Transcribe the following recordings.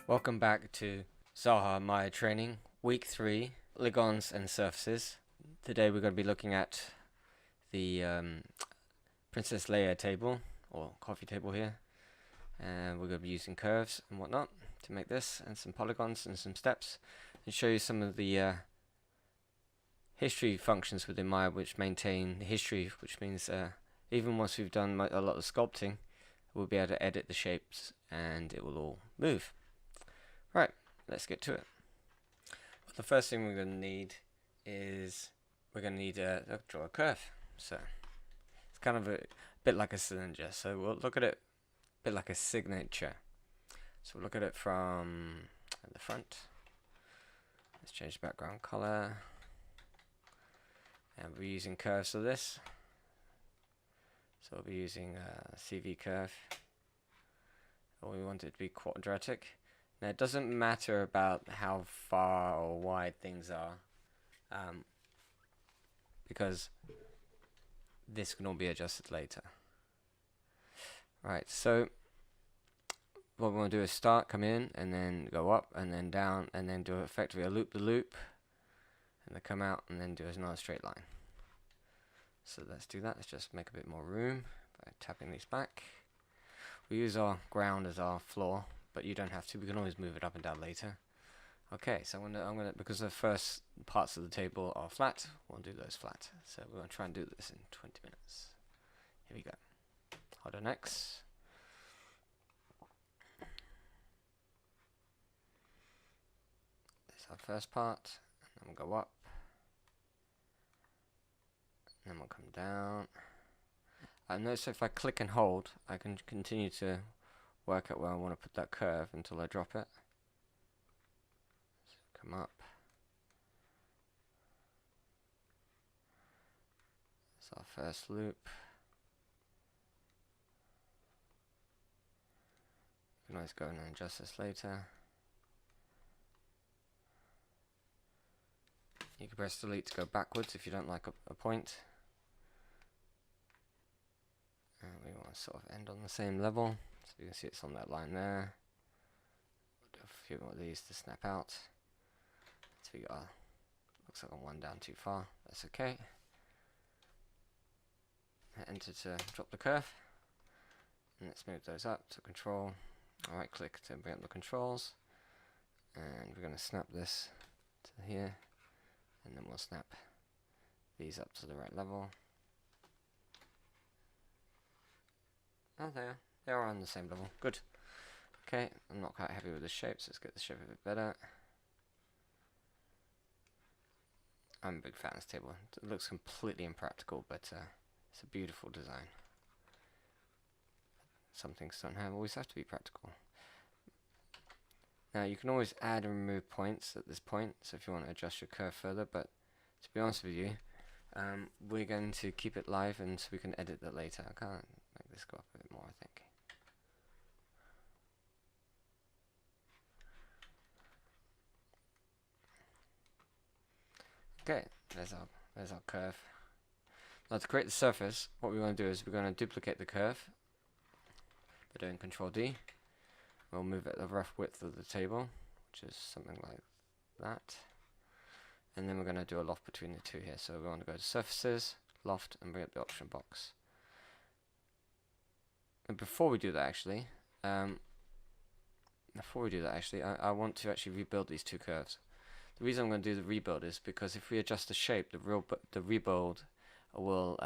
Welcome back to ZHA Maya training, week 3, polygons and surfaces. Today we're going to be looking at the Princess Leia table, or coffee table here. And we're going to be using curves and whatnot to make this, and some polygons and some steps, and show you some of the history functions within Maya which maintain history, which means even once we've done a lot of sculpting, we'll be able to edit the shapes and it will all move. Right, let's get to it. The first thing we're going to need is draw a curve. So it's kind of a bit like a cylinder. So we'll look at it a bit like a signature. So we'll look at it from the front. Let's change the background color. And we're using curves for this. So we'll be using a CV curve. Or we want it to be quadratic. Now it doesn't matter about how far or wide things are, because this can all be adjusted later. Right, so what we want to do is come in, and then go up, and then down, and then do effectively a loop-the-loop, and then come out, and then do another straight line. So let's do that. Let's just make a bit more room by tapping these back. We use our ground as our floor, but you don't have to. We can always move it up and down later. Okay, so I'm gonna because the first parts of the table are flat, we'll do those flat. So we're gonna try and do this in 20 minutes. Here we go. AutodeskMaya. This is our first part, and then we'll go up, and then we'll come down. Notice if I click and hold, I can continue to work out where I want to put that curve until I drop it. So come up. That's our first loop. You can always go and adjust this later. You can press delete to go backwards if you don't like a point. And we want to sort of end on the same level. So you can see it's on that line there. We'll do a few more of these to snap out. So we got looks like I'm one down too far. That's okay. Enter to drop the curve. And let's move those up to control. Right click to bring up the controls. And we're going to snap this to here. And then we'll snap these up to the right level. Oh, they are on the same level. Good. Okay, I'm not quite happy with the shape, so let's get the shape a bit better. I'm a big fan of this table. It looks completely impractical, but it's a beautiful design. Some things always have to be practical. Now you can always add and remove points at this point, so if you want to adjust your curve further, but to be honest with you, we're going to keep it live, and so we can edit that later. I can't make this go up a bit more, I think. Okay, there's our curve. Now to create the surface, what we want to do is we're going to duplicate the curve by doing Control D. We'll move it the rough width of the table, which is something like that. And then we're going to do a loft between the two here. So we want to go to Surfaces, Loft, and bring up the option box. And before we do that, actually, I want to actually rebuild these two curves. The reason I'm going to do the rebuild is because if we adjust the shape, the rebuild will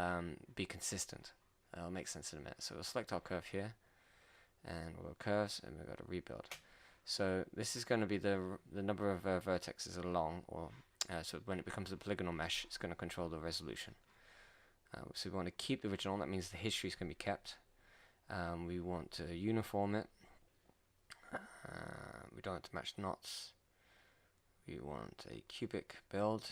be consistent. It'll make sense in a minute. So we'll select our curve here, and we'll go curves, and we'll go to rebuild. So this is going to be the number of vertexes along, or so when it becomes a polygonal mesh, it's going to control the resolution. So we want to keep the original. That means the history is going to be kept. We want to uniform it. We don't want to match knots. We want a cubic build.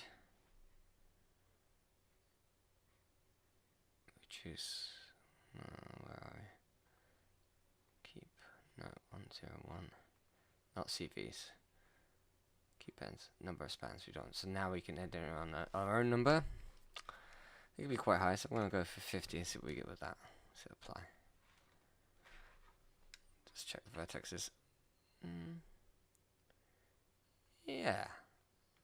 We choose where are we? Keep 101. Not CVs. Keep ends. Number of spans we don't. So now we can edit on our own number. It could be quite high, so I'm going to go for 50 and see what we get with that. So apply. Just check the vertexes. Yeah,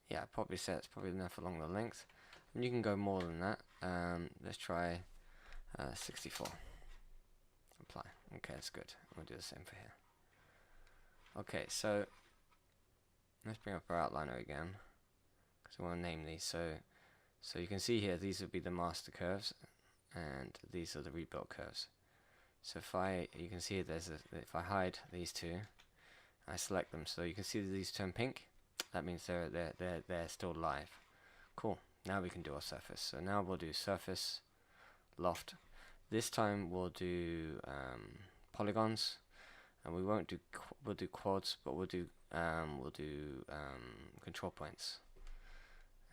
yeah, I'd probably say it's probably enough along the length. And you can go more than that. Let's try 64. Apply. Okay, that's good. We'll do the same for here. Okay, so let's bring up our outliner again, because we want to name these. So you can see here, these would be the master curves, and these are the rebuilt curves. So you can see if I hide these two, I select them, so you can see that these turn pink. That means they're still live. Cool. Now we can do our surface. So now we'll do surface, loft. This time we'll do polygons, and we'll do quads, but we'll do control points,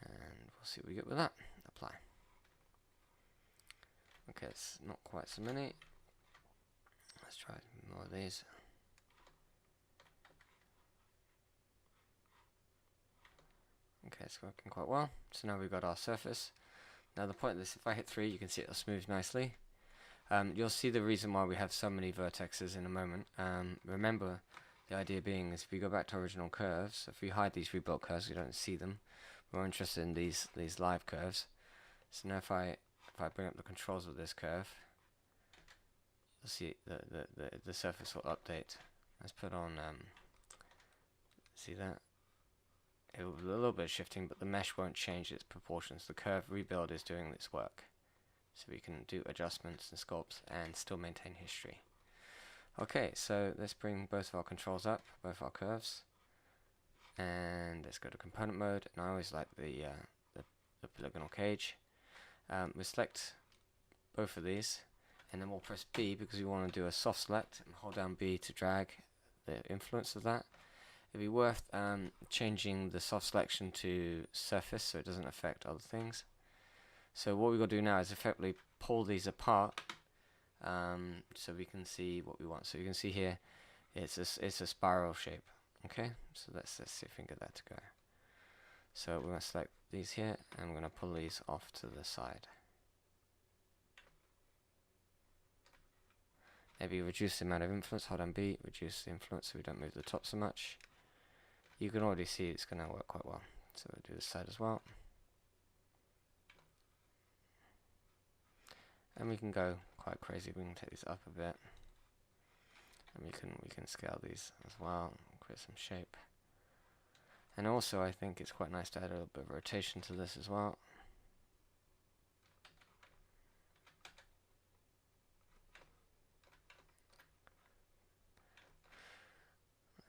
and we'll see what we get with that. Apply. Okay, it's not quite so many. Let's try more of these. Okay, it's working quite well. So now we've got our surface. Now the point of this, if I hit 3, you can see it'll smooth nicely. You'll see the reason why we have so many vertexes in a moment. Remember, the idea being is if we go back to original curves, if we hide these rebuilt curves, we don't see them. We're interested in these live curves. So now if I bring up the controls of this curve, you'll see the surface will update. Let's put on, see that? It will be a little bit of shifting, but the mesh won't change its proportions. The curve rebuild is doing its work. So we can do adjustments and sculpts and still maintain history. Okay, so let's bring both of our controls up, both our curves. And let's go to component mode. And I always like the polygonal cage. We select both of these, and then we'll press B because we want to do a soft select, and hold down B to drag the influence of that. It'd be worth changing the soft selection to surface so it doesn't affect other things. So what we've got to do now is effectively pull these apart so we can see what we want. So you can see here it's a spiral shape. Okay, so let's see if we can get that to go. So we're going to select these here, and we're going to pull these off to the side. Maybe reduce the amount of influence, hold down B, reduce the influence so we don't move the top so much. You can already see it's going to work quite well. So we'll do this side as well. And we can go quite crazy. We can take these up a bit, and we can scale these as well, create some shape. And also I think it's quite nice to add a little bit of rotation to this as well.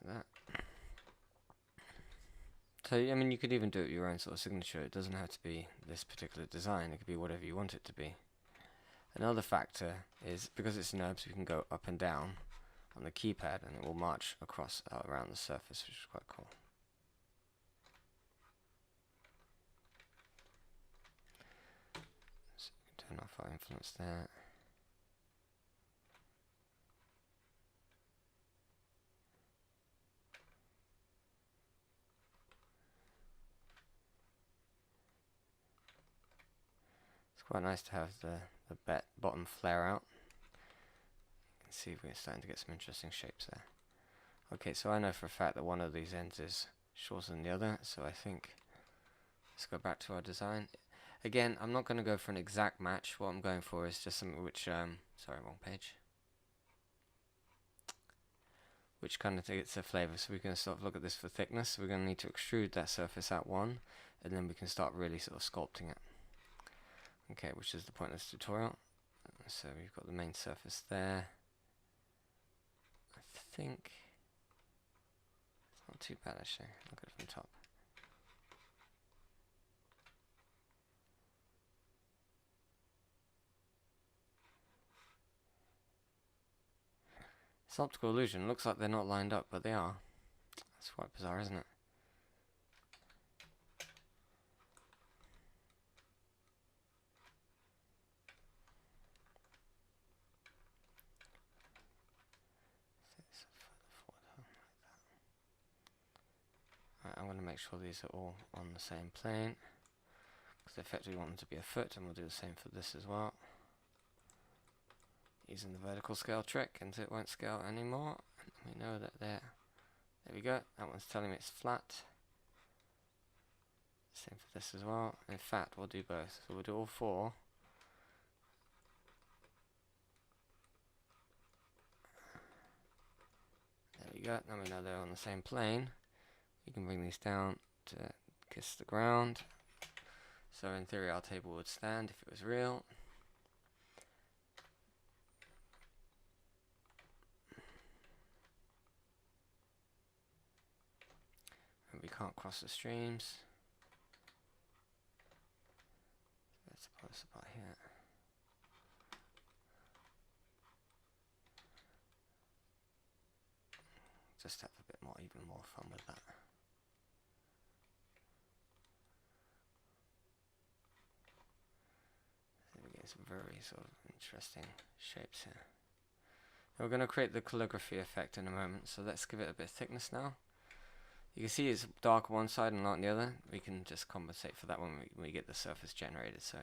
Like that. So I mean, you could even do it your own sort of signature. It doesn't have to be this particular design. It could be whatever you want it to be. Another factor is because it's NURBS, we can go up and down on the keypad, and it will march across around the surface, which is quite cool. So we can turn off our influence there. It's quite nice to have the bottom flare out. You can see we're starting to get some interesting shapes there. Okay, so I know for a fact that one of these ends is shorter than the other, so I think let's go back to our design. Again, I'm not going to go for an exact match. What I'm going for is just something which, sorry, wrong page. Which kind of gets a flavor. So we can sort of look at this for thickness. So we're going to need to extrude that surface at 1, and then we can start really sort of sculpting it. Okay, which is the point of this tutorial. So we've got the main surface there. I think it's not too bad actually. Look at it from the top. It's optical illusion. Looks like they're not lined up, but they are. That's quite bizarre, isn't it? Right, I'm going to make sure these are all on the same plane, because effectively we want them to be a foot, and we'll do the same for this as well. Using the vertical scale trick until it won't scale anymore. We know that there we go. That one's telling me it's flat. Same for this as well. In fact, we'll do both. So we'll do all four. There we go. Now we know they're on the same plane. We can bring these down to kiss the ground. So in theory, our table would stand if it was real. And we can't cross the streams. Let's pull this apart here. Just have a bit more, even more fun with that. So we get some very sort of interesting shapes here. Now we're going to create the calligraphy effect in a moment, so let's give it a bit of thickness now. You can see it's dark on one side and light on the other. We can just compensate for that when we get the surface generated. So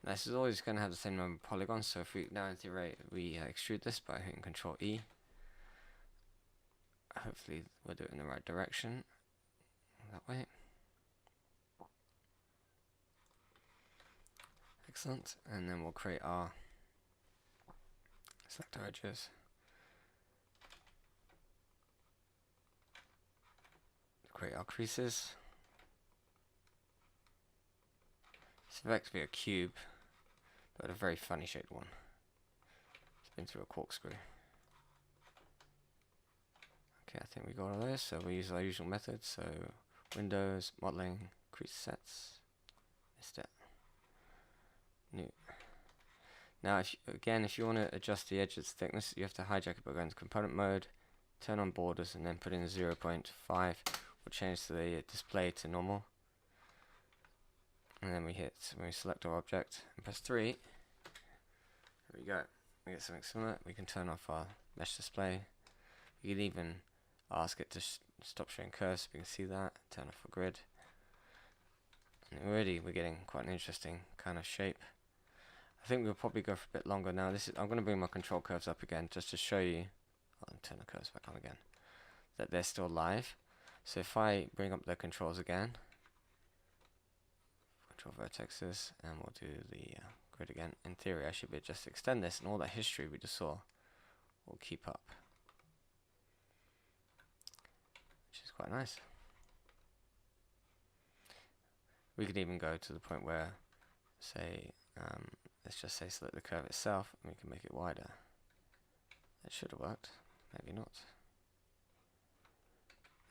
this is always going to have the same number of polygons, so if we now in theory we extrude this by hitting Control E. Hopefully we'll do it in the right direction, that way. Excellent, and then we'll create our select our edges. Create our creases. It's effectively a cube, but a very funny shaped one. It's been through a corkscrew. Okay, I think we got all this, so we use our usual methods. So Windows, Modeling, Crease Sets. Missed it. New. Now, if you want to adjust the edge's thickness, you have to hijack it by going to Component Mode, turn on Borders, and then put in 0.5. We'll change the display to normal. And then when we select our object and press 3, there we go. We get something similar. We can turn off our mesh display. We can even ask it to stop showing curves so we can see that. Turn off a grid. And already we're getting quite an interesting kind of shape. I think we'll probably go for a bit longer now. I'm going to bring my control curves up again just to show you. I'll turn the curves back on again. That they're still live. So if I bring up the controls again, control vertexes, and we'll do the grid again. In theory, I should be just extend this, and all that history we just saw will keep up, which is quite nice. We could even go to the point where, say, let's just say select the curve itself, and we can make it wider. That should have worked. Maybe not.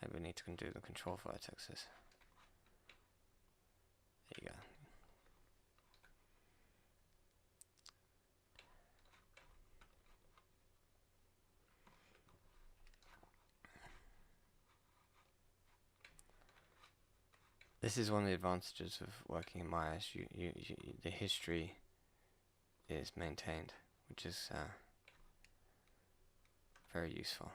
Maybe we need to do the control vertexes. There you go. This is one of the advantages of working in Maya. The history is maintained, which is very useful.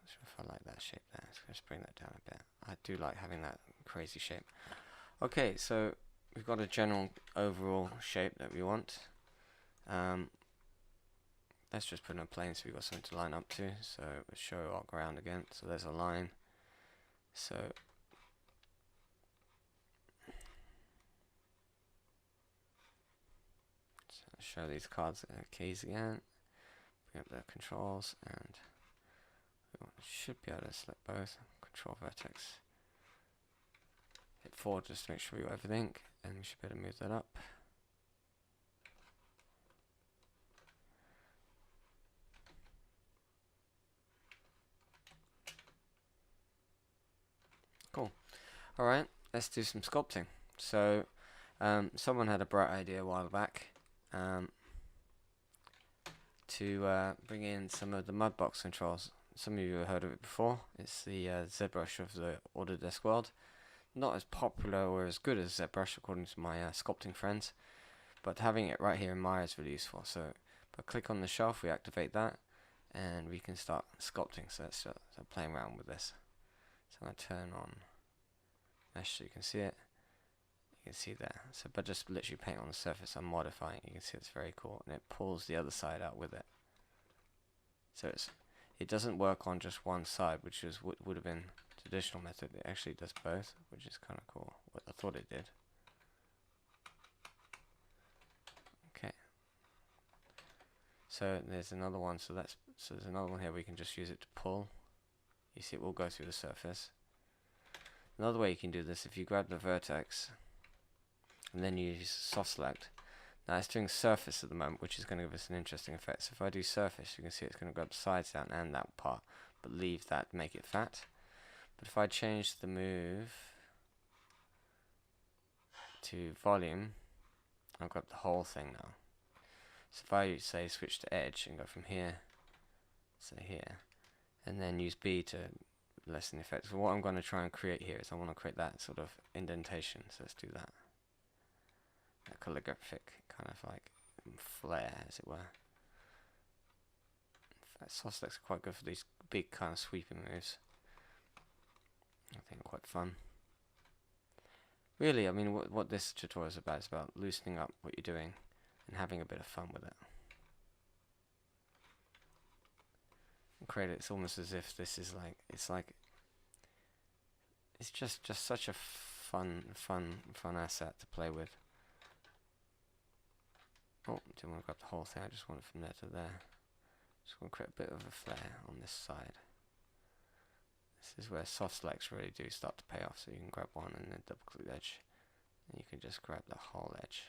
Not sure if I like that shape there. Let's bring that down a bit. I do like having that crazy shape. Okay, so we've got a general overall shape that we want. Let's just put in a plane so we've got something to line up to. So we'll show our ground again. So there's a line. So show these cards keys again. Bring up the controls, and we should be able to select both. Control vertex. Hit 4 just to make sure we got everything, and we should be able to move that up. Cool. Alright, let's do some sculpting. So, someone had a bright idea a while back to bring in some of the Mudbox controls. Some of you have heard of it before. It's the ZBrush of the Autodesk world. Not as popular or as good as ZBrush according to my sculpting friends, but having it right here in Maya is really useful. So if I click on the shelf, we activate that, and we can start sculpting. So let's start playing around with this. So I'm going to turn on mesh so you can see it. You can see there. So by just literally paint on the surface, I'm modifying. You can see it's very cool, and it pulls the other side out with it. So it doesn't work on just one side, which is would have been traditional method, it actually does both, which is kind of cool. What I thought it did. Okay. So there's another one. So there's another one here. We can just use it to pull. You see, it will go through the surface. Another way you can do this, if you grab the vertex and then you use soft select. Now it's doing surface at the moment, which is going to give us an interesting effect. So if I do surface, you can see it's going to grab the sides down and that part, but leave that, make it fat. But if I change the move to volume, I'll grab the whole thing now. So if I say switch to edge and go from here to here, and then use B to lessen the effect. So what I'm going to try and create here is I want to create that sort of indentation. So let's do that. That calligraphic kind of like flare, as it were. Soft selects are quite good for these big kind of sweeping moves. I think quite fun. Really, I mean, what this tutorial is about loosening up what you're doing and having a bit of fun with it. And create it. It's almost as if this is like it's just such a fun asset to play with. Oh, didn't want to grab the whole thing. I just want it from there to there. Just want to create a bit of a flare on this side. This is where soft selects really do start to pay off. So you can grab one and then double click the edge, and you can just grab the whole edge.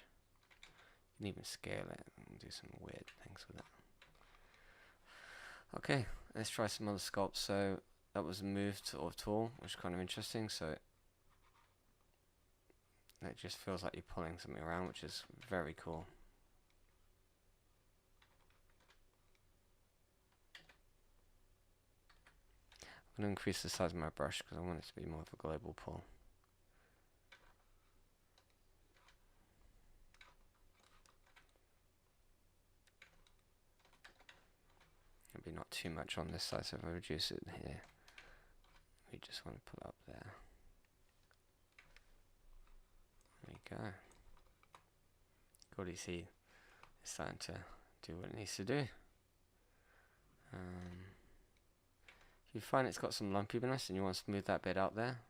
You can even scale it and do some weird things with it. Okay, let's try some other sculpts. So that was a move or tool, which is kind of interesting. So it just feels like you're pulling something around, which is very cool. I'm going to increase the size of my brush because I want it to be more of a global pull. Maybe not too much on this side, so if I reduce it here, we just want to put it up there. There we go. Good, you see it's starting to do what it needs to do. If you find it's got some lumpiness and you want to smooth that bit out there,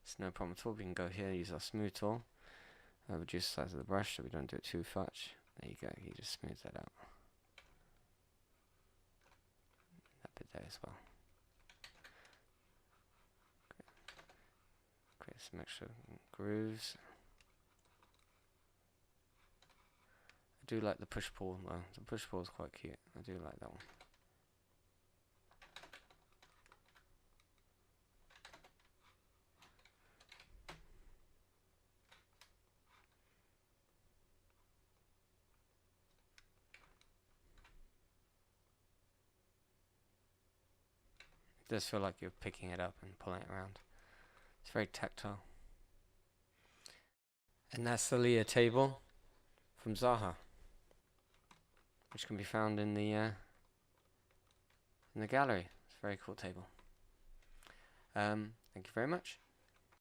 it's no problem at all. We can go here, use our smooth tool, reduce the size of the brush so we don't do it too much. There you go, you just smooth that out. That bit there as well. Create some extra grooves. I do like the push-pull though. The push-pull is quite cute. I do like that one. It does feel like you're picking it up and pulling it around. It's very tactile. And that's the Leah table from ZHA, which can be found in the gallery. It's a very cool table. Thank you very much.